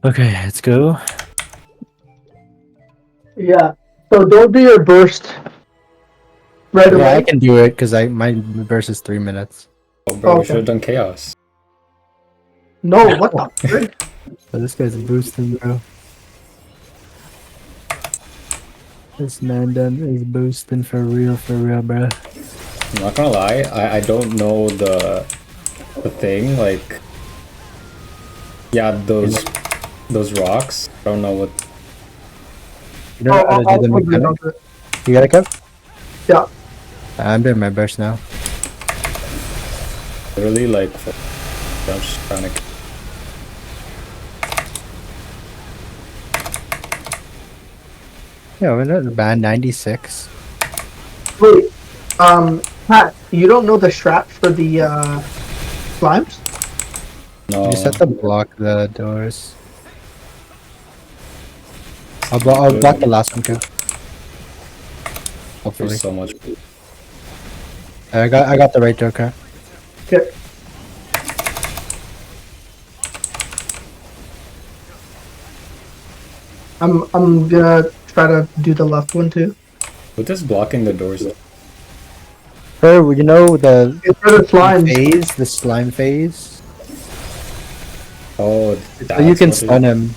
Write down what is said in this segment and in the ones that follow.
Okay, let's go. Yeah. So don't do your burst right Yeah, I away. can do it because my burst is 3 minutes. Oh, bro, we Okay. should have done chaos. No, what the frick? So this guy's boosting, bro. This man done is boosting for real, bro. I'm not gonna lie, I don't know the thing, like, yeah, those rocks. I don't know what. You don't know how to do the mechanic? You got a cup? Yeah. I'm doing my burst now. Literally, like, I'm just trying to. Yeah, we're not the band 96. Wait. Pat, you don't know the strat for the slimes? No. You just have to block the doors. I'll block the last one too. Hopefully. There's so much. I got the right door, okay? Okay. I'm gonna try to do the left one too. What is blocking the doors? For, you know, the It's for the slimes. phase, the slime phase. Oh, So you can stun him.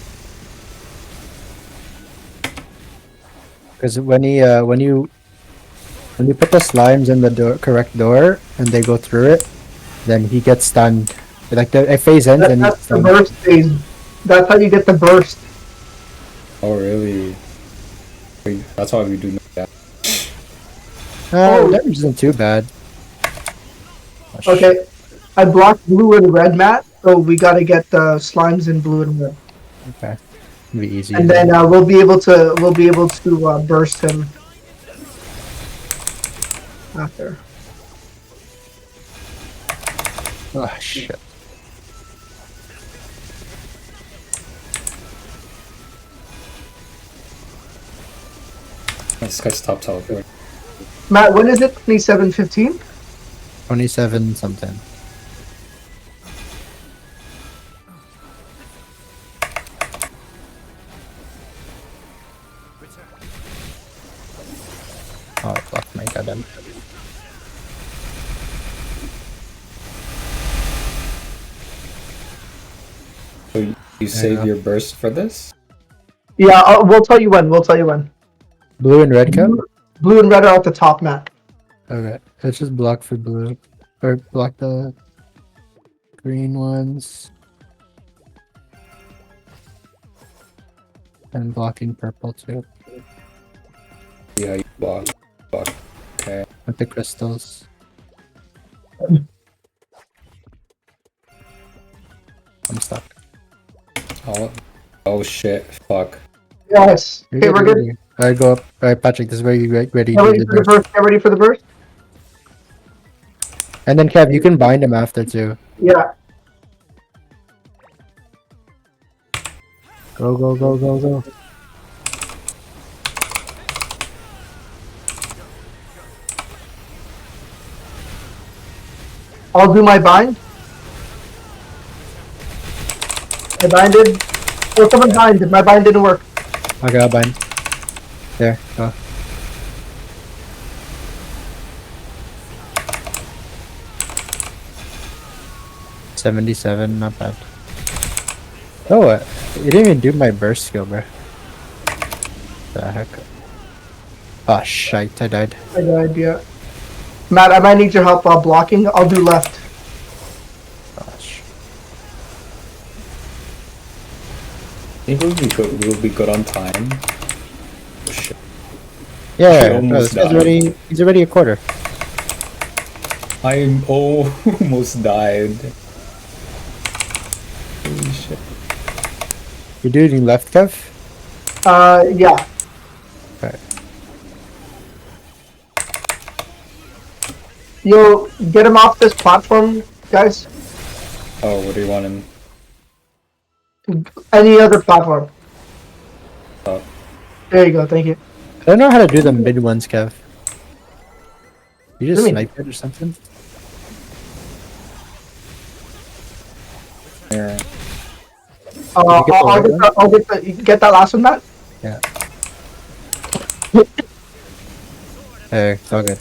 Because when you put the slimes in the correct door and they go through it, then he gets stunned. Like the phase ends and he's That's the stunned. burst phase. That's how you get the burst. Oh, really? Wait, that's why we do that. Oh. Damage isn't too bad. Oh, Okay. I blocked blue and red, Matt, so we gotta get the slimes in blue and red. Okay. It'll be easy. And then we'll be able to burst him after. Oh shit. This guy stopped teleporting. Matt, when is it? 27:15? 27 something. Oh fuck my goddamn. So you save your burst for this? Yeah, we'll tell you when. We'll tell you when. Blue and red cup? Blue and red are at the top, Matt. Okay. Let's just block for blue. Or block the green ones. And blocking purple too. Yeah, you block. Okay. With the crystals. I'm stuck. Oh shit! Fuck. Yes. Okay, we're good. Alright, go up. Alright, Patrick, this is where you get ready Get to ready do for the the burst. Get ready for the burst. And then Kev, you can bind him after too. Yeah. Go, go, go, go, go. I'll do my bind. I binded. Oh, someone binded. My bind didn't work. Okay, I'll bind. There, go. $77, not bad. Oh, what? You didn't even do my burst skill, bro. The heck? Oh, shite, I died. I had no idea. Matt, I might need your help while blocking. I'll do left. Gosh. I think we'll be good on time. Oh, shit. Yeah, We bro, almost this guy's died. he's already a quarter. I almost died. Holy shit. You doing left, Kev? Yeah. Okay. Yo, get him off this platform, guys. Oh, what do you want him? Any other platform. Oh. There you go. Thank you. I don't know how to do the mid ones, Kev. You just What do you mean? snipe it or something? Here. Get that last one, Matt. Yeah. Hey, it's all good.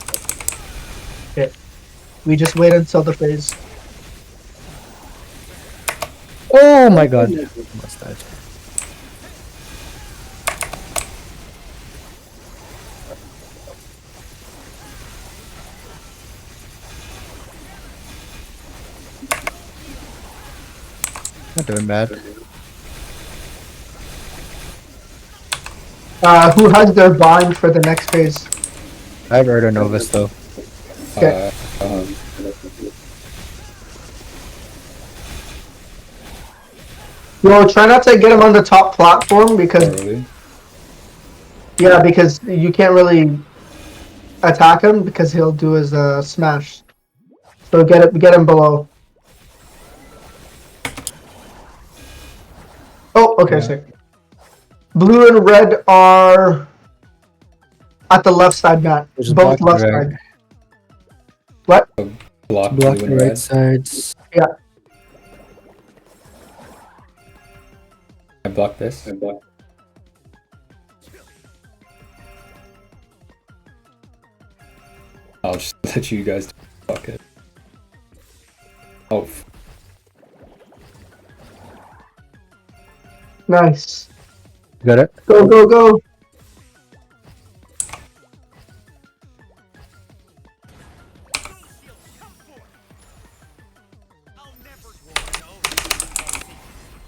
We just wait until the phase. Oh my god. Almost died. Not doing bad. Who has their bind for the next phase? I have Erdo Novus though. Okay. Yo, try not to get him on the top platform because Really? yeah, because you can't really attack him because he'll do his smash. So get him below. Oh, okay, Yeah. sick. Blue and red are at the left side, Matt. There's a Both block left right. side. What? Block Block blue the and right red. sides. Yeah. I block this. I'll just let you guys fuck it. Oh, Nice. Got it? Go, go, go.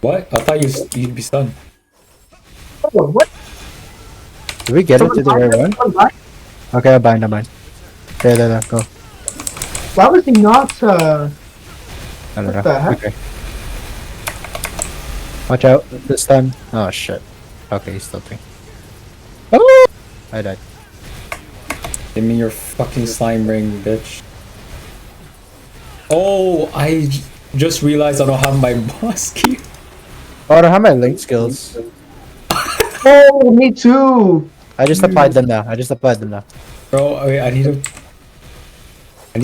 what? I thought you'd be stunned. Oh, what? Did we get it to the right one? Okay, I bind. There, go. Why was he not, I don't What know. the heck? Okay. Watch out this time. Oh shit. Okay, he's still ping. Oh! I died. Give me your fucking slime ring, bitch. Oh, I just realized I don't have my boss key. Oh, I don't have my link skills. Oh, me too. I just applied them now. Bro, wait, I need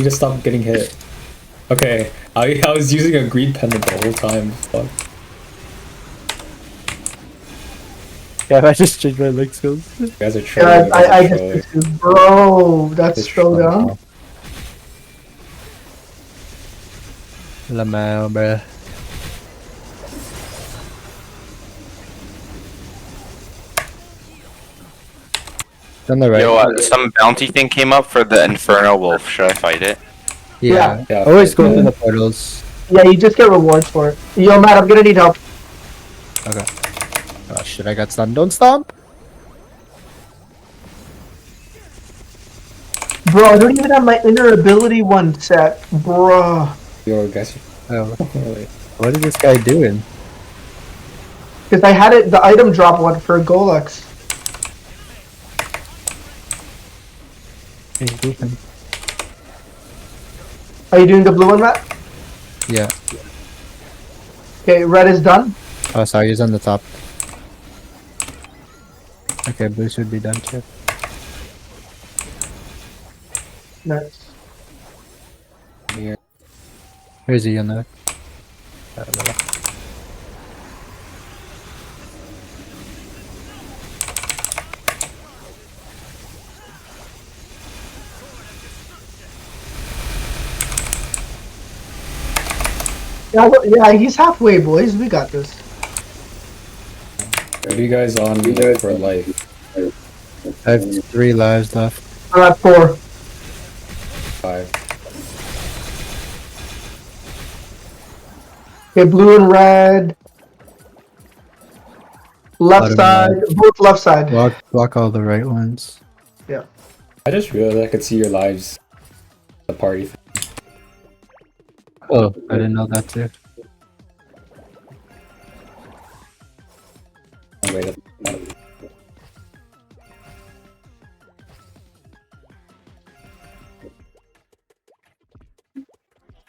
to stop getting hit. Okay, I was using a green pendant the whole time. Fuck. Yeah, I just changed my link skills. You guys are Yeah, trolling. I just, bro, that's so dumb. Lamau, bruh. On the right. Yo, some bounty thing came up for the Inferno Wolf. Should I fight it? Yeah. Yeah, Always go yeah. through the portals. Yeah, you just get rewards for it. Yo, Matt, I'm gonna need help. Okay. Oh shit, I got stunned. Don't stomp! Bro, I don't even have my inner ability one set. Bro. Yo, guys. Oh. What is this guy doing? Because I had it, the item drop one for Golex. He's goofing. Are you doing the blue one, Matt? Yeah. Okay, red is done. Oh, sorry, he's on the top. Okay, blue should be done too. Nice. Here. Where is he on the? I don't know. Yeah, yeah, he's halfway, boys. We got this. What are you guys on for life? I have 3 lives left. I'm at 4. 5. Okay, blue and red. Left Bottom side, left. both left side. Block all the right ones. Yeah. I just realized I could see your lives. The party. Oh, I didn't know that too. Oh, wait.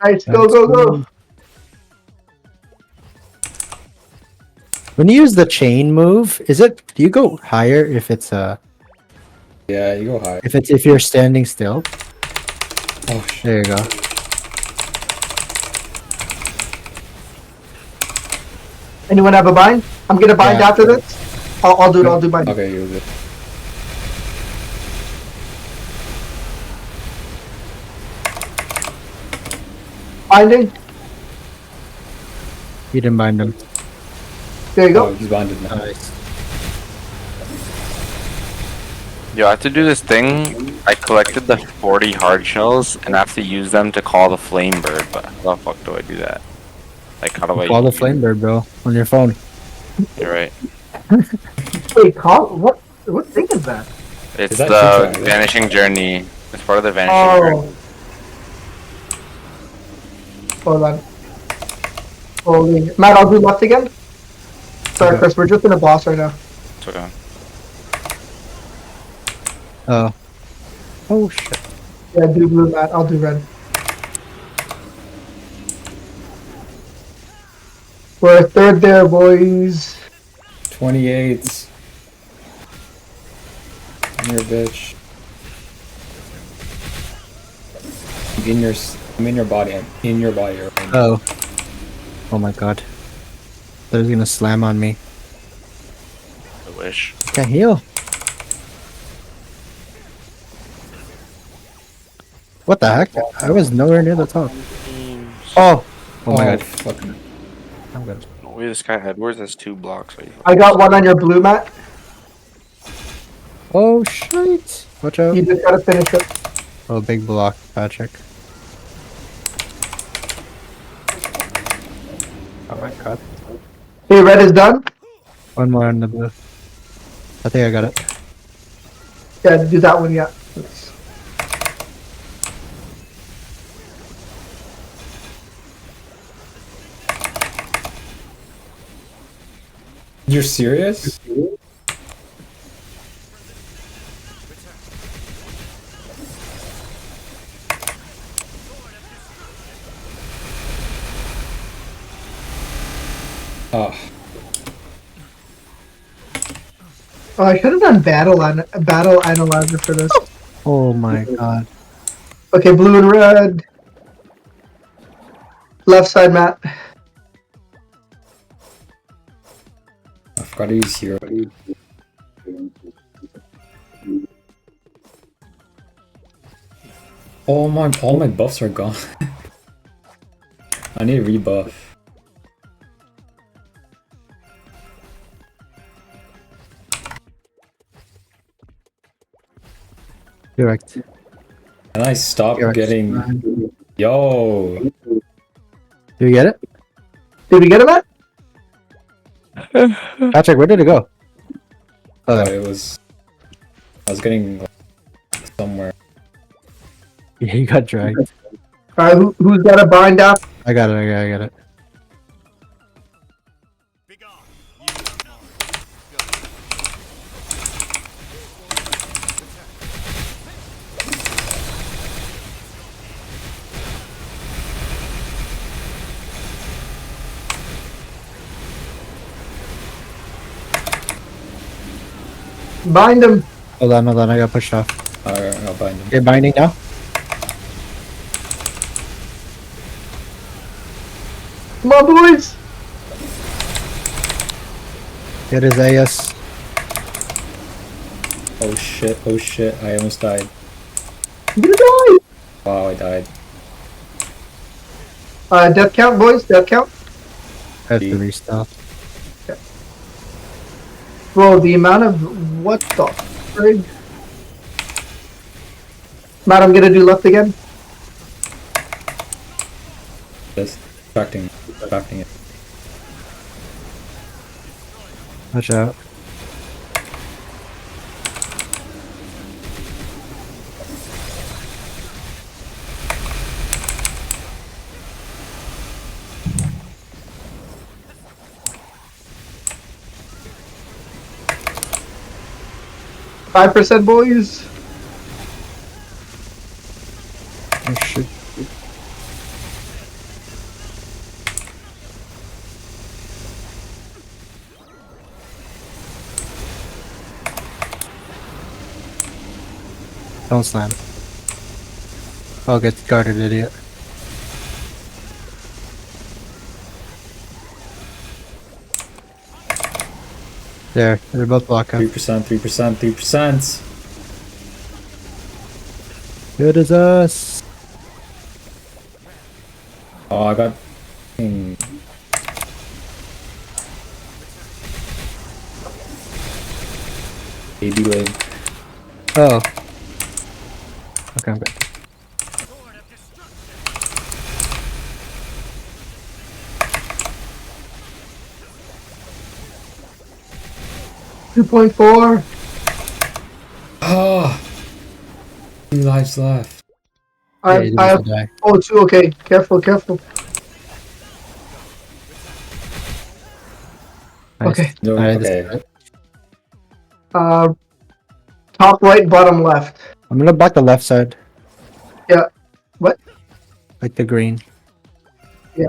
Nice, go, go, go. When you use the chain move, do you go higher if it's Yeah, you go high. if you're standing still? Oh shit. There you go. Anyone have a bind? I'm gonna bind Yeah. after this. I'll do it. I'll do bind. Okay, you're good. Binding. You didn't bind him. There you Oh, go. he's bonded now. Nice. Yo, I have to do this thing. I collected the 40 hard shells and I have to use them to call the flame bird. But how the fuck do I do that? Like, how do I? Call the flame bird, bro, on your phone. You're right. Wait, call what? What thing is that? It's Is that the true? vanishing journey. It's part of the vanishing journey. Oh. Hold on. Holy. Matt, I'll do left again. Sorry, Okay. Chris. We're just in a boss right now. It's okay. Oh. Oh shit. Yeah, do blue, Matt. I'll do red. We're third there, boys. 28. I'm your bitch. I'm in your, I'm in your body. I'm in your body. Right now. Oh. Oh my god. They're gonna slam on me. I wish. Can't heal. What the heck? I was nowhere near the top. Oh! Oh my god. Fucking. I'm good. Wait, this guy Edwards has 2 blocks. I got one on your blue, Matt. Oh shit! Watch out. You just gotta finish it. Oh, big block, Patrick. Oh my god. Hey, red is done. One more on the blue. I think I got it. Yeah, do that one, yeah. You're serious? Oh, Oh, I should have done battle analyzer for this. Oh my god. Okay, blue and red. Left side, Matt. I forgot to use hero. Oh my, all my buffs are gone. I need a rebuff. Correct. And I stop Correct. getting. Yo! Do you get it? Did we get him, Matt? Patrick, where did it go? Oh, Oh, there. it was. I was getting like, somewhere. Yeah, you got dragged. Alright, who's got a bind up? I got it, I got it. Bind him. Hold on, I got pushed off. Alright, I'll bind him. You're binding now? Come on, boys. Get his AS. Oh shit, I almost died. You're gonna die. Wow, I died. Death count, boys. Death count. I have to restart. Bro, the amount of what the frig? Matt, I'm gonna do left again. Just distracting it. Watch out. Five percent, boys. Oh shit. Don't slam. I'll get guarded, idiot. There, they're both blocking. 3%, 3%, 3%. Good as us. Oh, I got. Baby leg. Oh. Okay, I'm good. $2.4. Oh! 2 lives left. Yeah, he's I about have to die. oh two. Okay, careful, careful. Nice. Okay. No, Alright, this okay. is it. Top right, bottom left. I'm gonna block the left side, Yeah. What? like the green. Yeah.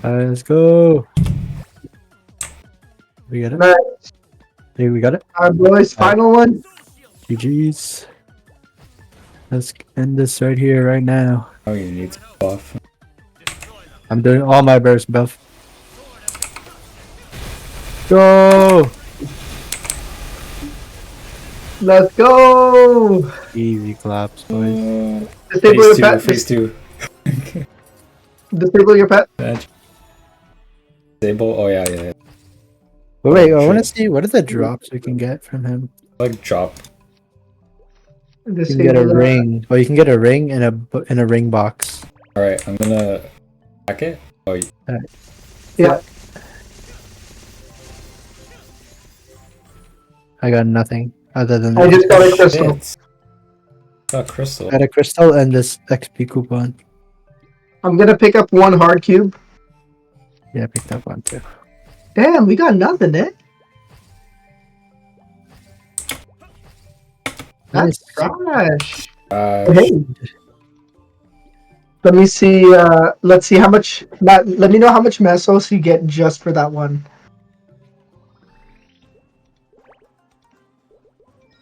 Alright, let's go. We got it. Nice. Hey, we got it. Our boys, final one. GG's. Let's end this right here, right now. Oh, you need to buff. I'm doing all my burst buff. Go! Let's go. Easy claps, boys. Disable your Phase 2, pet. phase 2. Disable your pet. Disable? Oh, yeah, yeah, yeah. But wait, I want to shit. see what are the drops we can get from him. Like, drop. You can get a Disable that. ring. Well, you can get a ring and a ring box. Alright, I'm gonna hack it. Oh, Yeah. I got nothing other than I that. just got a crystal. shit. Got crystal. I got a crystal and this XP coupon. I'm gonna pick up one hard cube. Yeah, I picked up one too. Damn, we got nothing, eh? That's trash. Hey, let me see. Let's see how much. Let me know how much mesos you get just for that one.